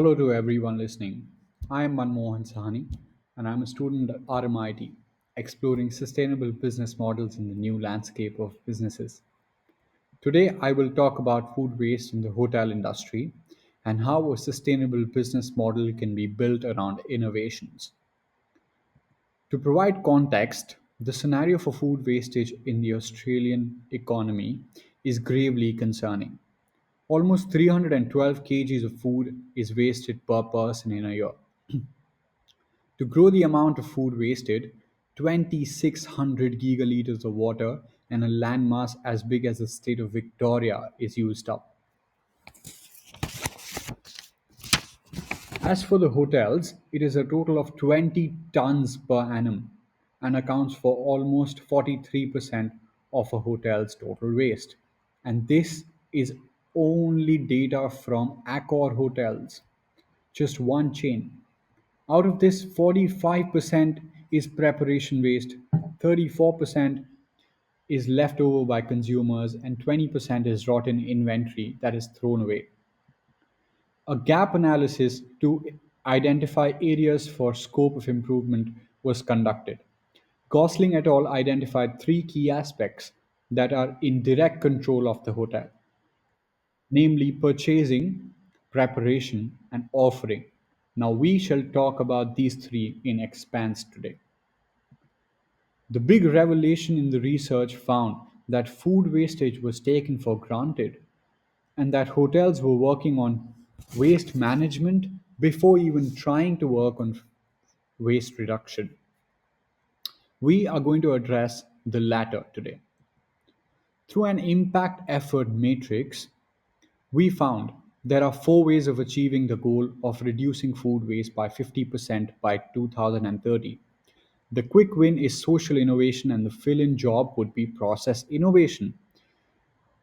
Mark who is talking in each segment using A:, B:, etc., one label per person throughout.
A: Hello to everyone listening. I am Manmohan Sahni and I'm a student at RMIT, exploring sustainable business models in the new landscape of businesses. Today, I will talk about food waste in the hotel industry and how a sustainable business model can be built around innovations. To provide context, the scenario for food wastage in the Australian economy is gravely concerning. Almost 312 kgs of food is wasted per person in a year. To grow the amount of food wasted, 2,600 gigaliters of water and a landmass as big as the state of Victoria is used up. As for the hotels, it is a total of 20 tons per annum and accounts for almost 43% of a hotel's total waste. And this is only data from Accor hotels, just one chain. Out of this, 45% is preparation waste, 34% is left over by consumers, and 20% is rotten inventory that is thrown away. A gap analysis to identify areas for scope of improvement was conducted. Gosling et al. Identified three key aspects that are in direct control of the hotel, namely purchasing, preparation, and offering. Now, we shall talk about these three in expanse today. The big revelation in the research found that food wastage was taken for granted and that hotels were working on waste management before even trying to work on waste reduction. We are going to address the latter today. Through an impact effort matrix, we found there are four ways of achieving the goal of reducing food waste by 50% by 2030. The quick win is social innovation, and the fill in job would be process innovation.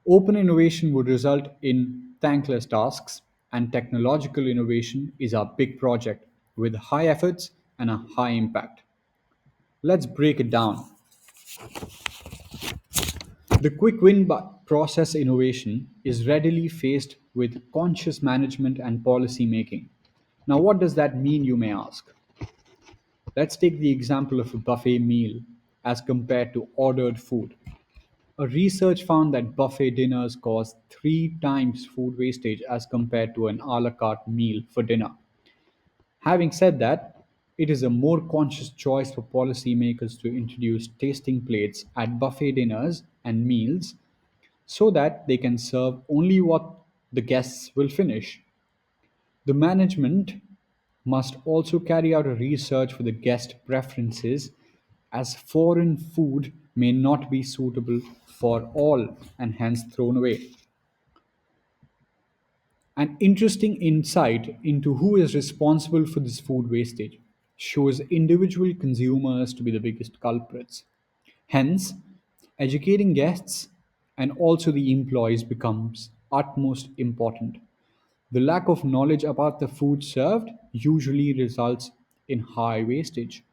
A: Open innovation would result in thankless tasks, and technological innovation is our big project with high efforts and a high impact. Let's break it down. The quick win process innovation is readily faced with conscious management and policy making. Now, what does that mean, you may ask? Let's take the example of a buffet meal as compared to ordered food. A research found that buffet dinners cause three times food wastage as compared to an a la carte meal for dinner. Having said that, it is a more conscious choice for policymakers to introduce tasting plates at buffet dinners and meals so that they can serve only what the guests will finish. The management must also carry out a research for the guest preferences, as foreign food may not be suitable for all and hence thrown away. An interesting insight into who is responsible for this food wastage shows individual consumers to be the biggest culprits. Hence, educating guests and also the employees becomes utmost important. The lack of knowledge about the food served usually results in high wastage.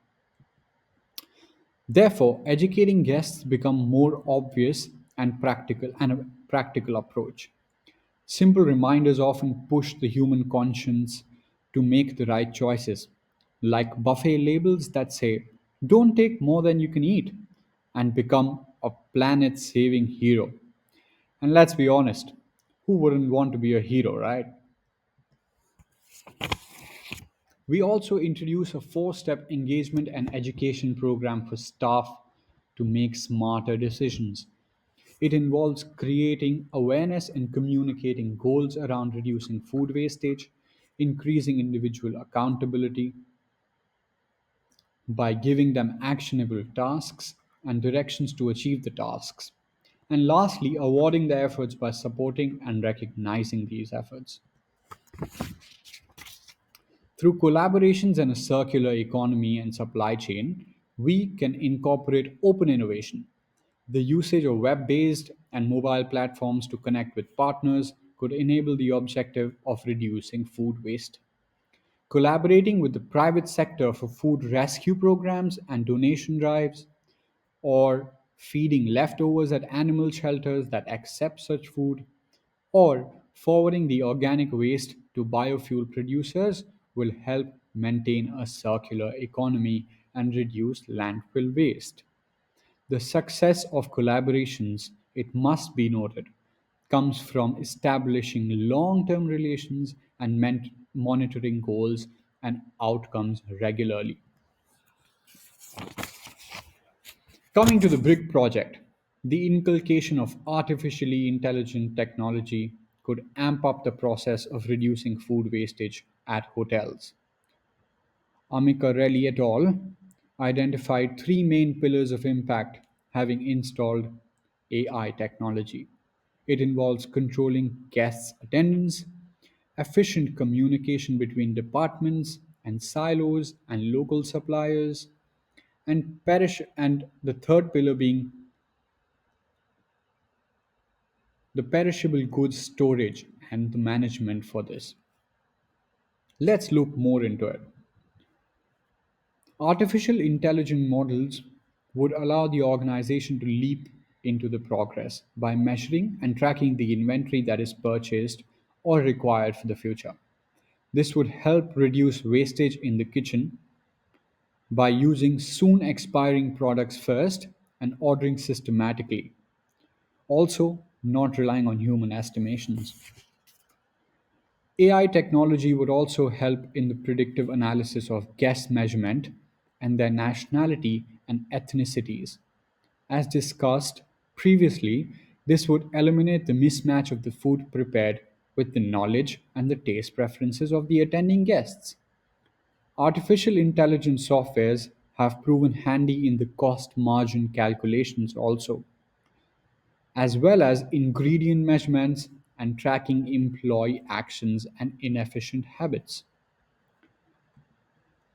A: Therefore, educating guests become more obvious and a practical approach. Simple reminders often push the human conscience to make the right choices, like buffet labels that say, "Don't take more than you can eat," and become a planet saving hero. And let's be honest, who wouldn't want to be a hero, right? We also introduce a four-step engagement and education program for staff to make smarter decisions. It involves creating awareness and communicating goals around reducing food wastage, increasing individual accountability by giving them actionable tasks and directions to achieve the tasks, and lastly, awarding the efforts by supporting and recognizing these efforts. Through collaborations in a circular economy and supply chain, we can incorporate open innovation. The usage of web based and mobile platforms to connect with partners could enable the objective of reducing food waste. Collaborating with the private sector for food rescue programs and donation drives, or feeding leftovers at animal shelters that accept such food, or Forwarding the organic waste to biofuel producers will help maintain a circular economy and reduce landfill waste. The success of collaborations, it must be noted, comes from establishing long term relations and monitoring goals and outcomes regularly. Coming to the BRIC project, the inculcation of artificially intelligent technology could amp up the process of reducing food wastage at hotels. Amicarelli et al. Identified three main pillars of impact having installed AI technology. It involves controlling guests' attendance, efficient communication between departments and silos and local suppliers, and the third pillar being the perishable goods storage and the management for this. Let's look more into it. Artificial intelligence models would allow the organization to leap into the progress by measuring and tracking the inventory that is purchased or required for the future. This would help reduce wastage in the kitchen by using soon expiring products first and ordering systematically. Also, not relying on human estimations. AI technology would also help in the predictive analysis of guest measurement and their nationality and ethnicities. As discussed previously, this would eliminate the mismatch of the food prepared with the knowledge and the taste preferences of the attending guests. Artificial intelligence softwares have proven handy in the cost margin calculations also, as well as ingredient measurements and tracking employee actions and inefficient habits.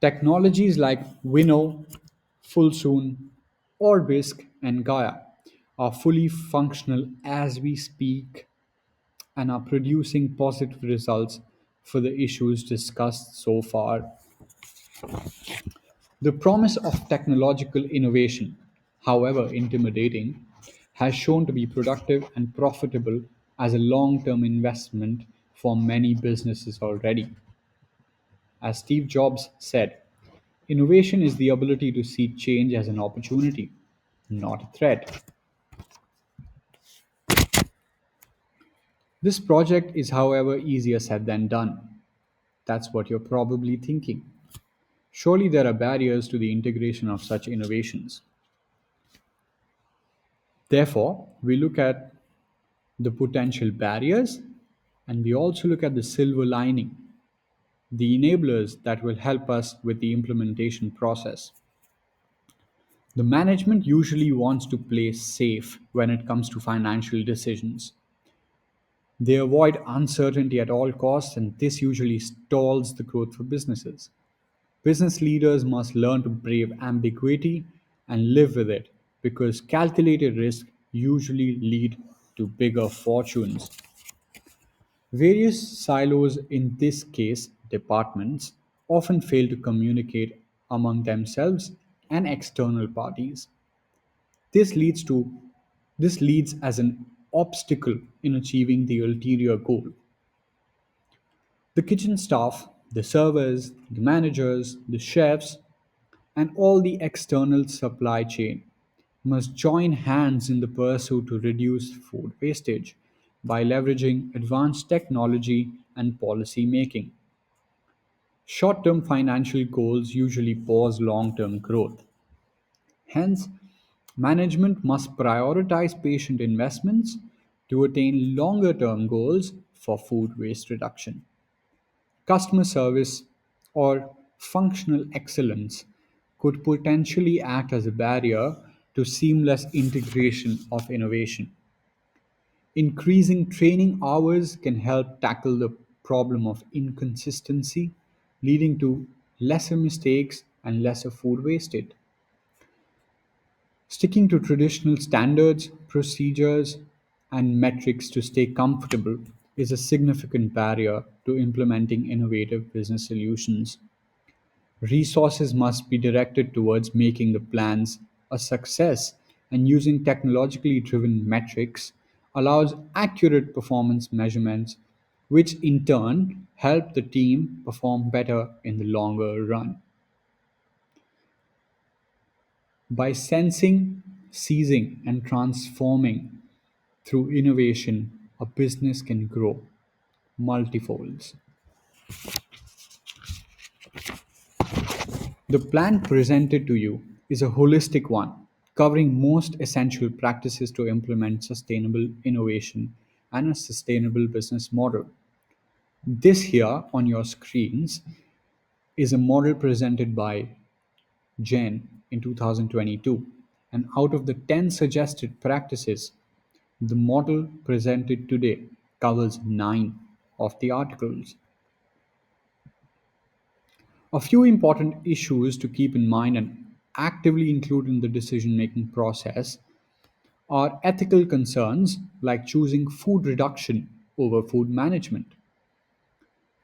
A: Technologies like Winnow, Fullsoon, Orbisk, and Gaia are fully functional as we speak and are producing positive results for the issues discussed so far. The promise of technological innovation, however intimidating, has shown to be productive and profitable as a long term investment for many businesses already. As Steve Jobs said, innovation is the ability to see change as an opportunity, not a threat. This project is, however, easier said than done. That's what you're probably thinking. Surely there are barriers to the integration of such innovations. Therefore, we look at the potential barriers and we also look at the silver lining, the enablers that will help us with the implementation process. The management usually wants to play safe when it comes to financial decisions. They avoid uncertainty at all costs, and this usually stalls the growth for businesses. Business leaders must learn to brave ambiguity and live with it because calculated risk usually lead to bigger fortunes. Various silos, in this case departments, often fail to communicate among themselves and external parties. This leads to this leads as an obstacle in achieving the ulterior goal. The kitchen staff, the servers, the managers, the chefs, and all the external supply chain must join hands in the pursuit to reduce food wastage by leveraging advanced technology and policy making. Short term financial goals usually pause long term growth. Hence, management must prioritize patient investments to attain longer term goals for food waste reduction. Customer service or functional excellence could potentially act as a barrier to seamless integration of innovation. Increasing training hours can help tackle the problem of inconsistency, leading to lesser mistakes and lesser food wasted. Sticking to traditional standards, procedures, and metrics to stay comfortable is a significant barrier to implementing innovative business solutions. Resources must be directed towards making the plans a success, and using technologically driven metrics allows accurate performance measurements which in turn help the team perform better in the longer run. By sensing, seizing, and transforming through innovation, a business can grow multifolds. The plan presented to you is a holistic one, covering most essential practices to implement sustainable innovation and a sustainable business model. This here on your screens is a model presented by Jen in 2022. And out of the 10 suggested practices, the model presented today covers 9 of the articles. A few important issues to keep in mind and actively include in the decision making process are ethical concerns like choosing food reduction over food management,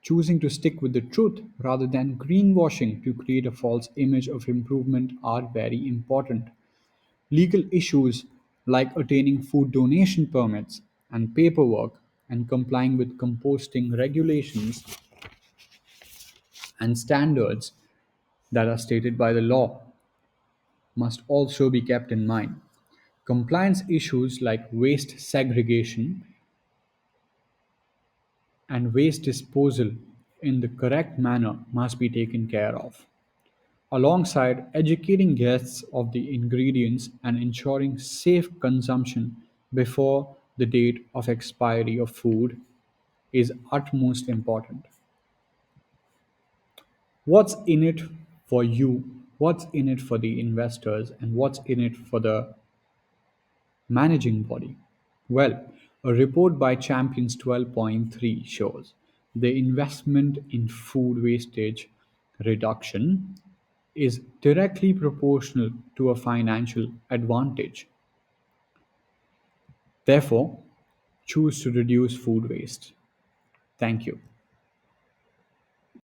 A: choosing to stick with the truth rather than greenwashing to create a false image of improvement are very important. Legal issues like attaining food donation permits and paperwork and complying with composting regulations and standards that are stated by the law must also be kept in mind. Compliance issues like waste segregation and waste disposal in the correct manner must be taken care of, alongside educating guests of the ingredients and ensuring safe consumption before the date of expiry of food is utmost important. What's in it for you? What's in it for the investors? And what's in it for the managing body? Well, a report by Champions 12.3 shows the investment in food wastage reduction is directly proportional to a financial advantage. Therefore, choose to reduce food waste. Thank you.